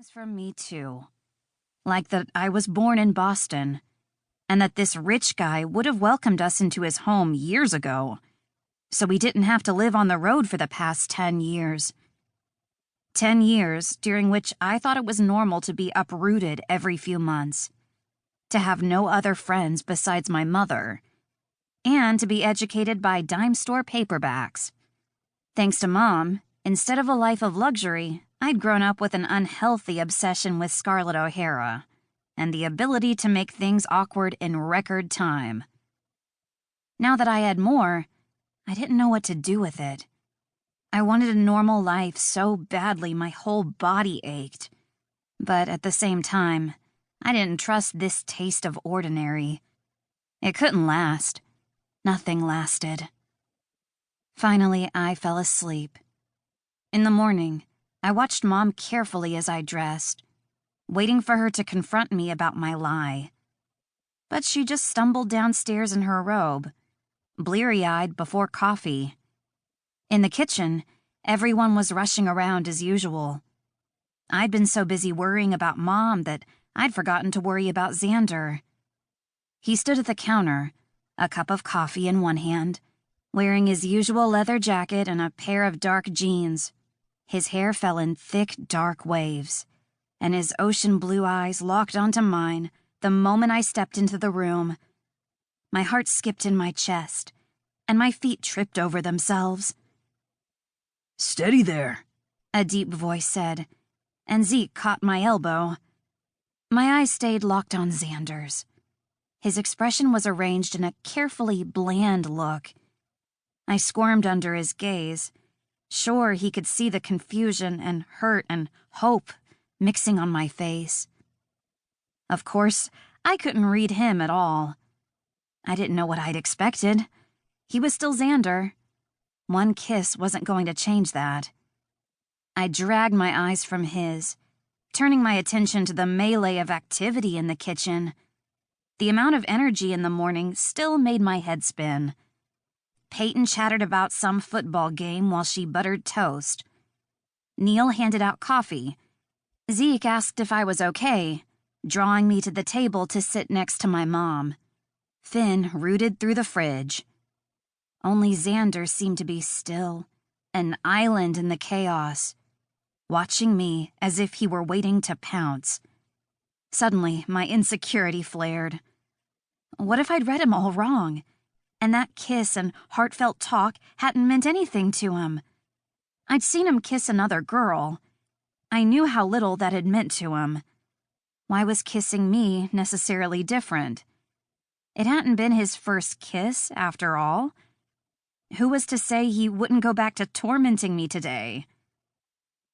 things from me too. Like that I was born in Boston, and that this rich guy would have welcomed us into his home years ago, so we didn't have to live on the road for the past 10 years. 10 years during which I thought it was normal to be uprooted every few months, to have no other friends besides my mother, and to be educated by dime store paperbacks. Thanks to Mom, instead of a life of luxury, I'd grown up with an unhealthy obsession with Scarlett O'Hara and the ability to make things awkward in record time. Now that I had more, I didn't know what to do with it. I wanted a normal life so badly my whole body ached. But at the same time, I didn't trust this taste of ordinary. It couldn't last. Nothing lasted. Finally, I fell asleep. In the morning, I watched Mom carefully as I dressed, waiting for her to confront me about my lie. But she just stumbled downstairs in her robe, bleary-eyed before coffee. In the kitchen, everyone was rushing around as usual. I'd been so busy worrying about Mom that I'd forgotten to worry about Xander. He stood at the counter, a cup of coffee in one hand, wearing his usual leather jacket and a pair of dark jeans. His hair fell in thick, dark waves, and his ocean blue eyes locked onto mine the moment I stepped into the room. My heart skipped in my chest, and my feet tripped over themselves. "Steady there," a deep voice said, and Zeke caught my elbow. My eyes stayed locked on Xander's. His expression was arranged in a carefully bland look. I squirmed under his gaze, sure he could see the confusion and hurt and hope mixing on my face. Of course, I couldn't read him at all. I didn't know what I'd expected. He was still Xander. One kiss wasn't going to change that. I dragged my eyes from his, turning my attention to the melee of activity in the kitchen. The amount of energy in the morning still made my head spin. Peyton chattered about some football game while she buttered toast. Neil handed out coffee. Zeke asked if I was okay, drawing me to the table to sit next to my mom. Finn rooted through the fridge. Only Xander seemed to be still, an island in the chaos, watching me as if he were waiting to pounce. Suddenly, my insecurity flared. What if I'd read him all wrong, and that kiss and heartfelt talk hadn't meant anything to him? I'd seen him kiss another girl. I knew how little that had meant to him. Why was kissing me necessarily different? It hadn't been his first kiss, after all. Who was to say he wouldn't go back to tormenting me today?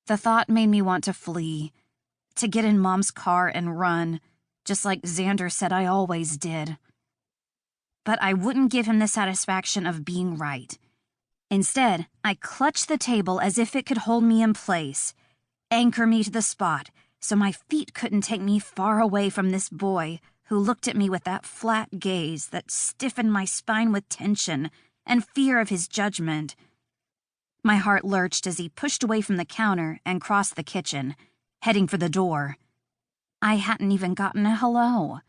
The thought made me want to flee, to get in Mom's car and run, just like Xander said I always did. But I wouldn't give him the satisfaction of being right. Instead, I clutched the table as if it could hold me in place, anchor me to the spot so my feet couldn't take me far away from this boy who looked at me with that flat gaze that stiffened my spine with tension and fear of his judgment. My heart lurched as he pushed away from the counter and crossed the kitchen, heading for the door. I hadn't even gotten a hello.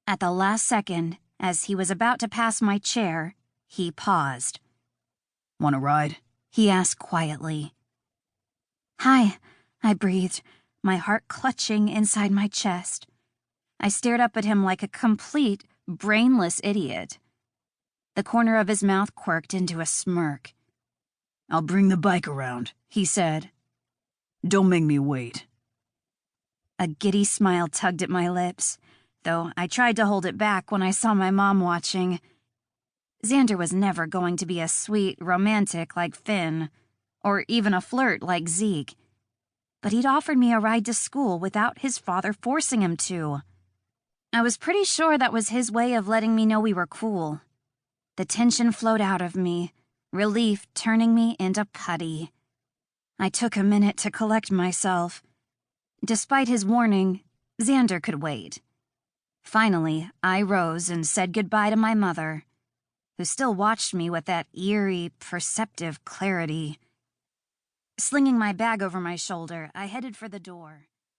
At the last second, as he was about to pass my chair, he paused. "Want a ride?" he asked quietly. "Hi," I breathed, my heart clutching inside my chest. I stared up at him like a complete, brainless idiot. The corner of his mouth quirked into a smirk. "I'll bring the bike around," he said. "Don't make me wait." A giddy smile tugged at my lips, though I tried to hold it back when I saw my mom watching. Xander was never going to be a sweet romantic like Finn, or even a flirt like Zeke. But he'd offered me a ride to school without his father forcing him to. I was pretty sure that was his way of letting me know we were cool. The tension flowed out of me, relief turning me into putty. I took a minute to collect myself. Despite his warning, Xander could wait. Finally, I rose and said goodbye to my mother, who still watched me with that eerie, perceptive clarity. Slinging my bag over my shoulder, I headed for the door.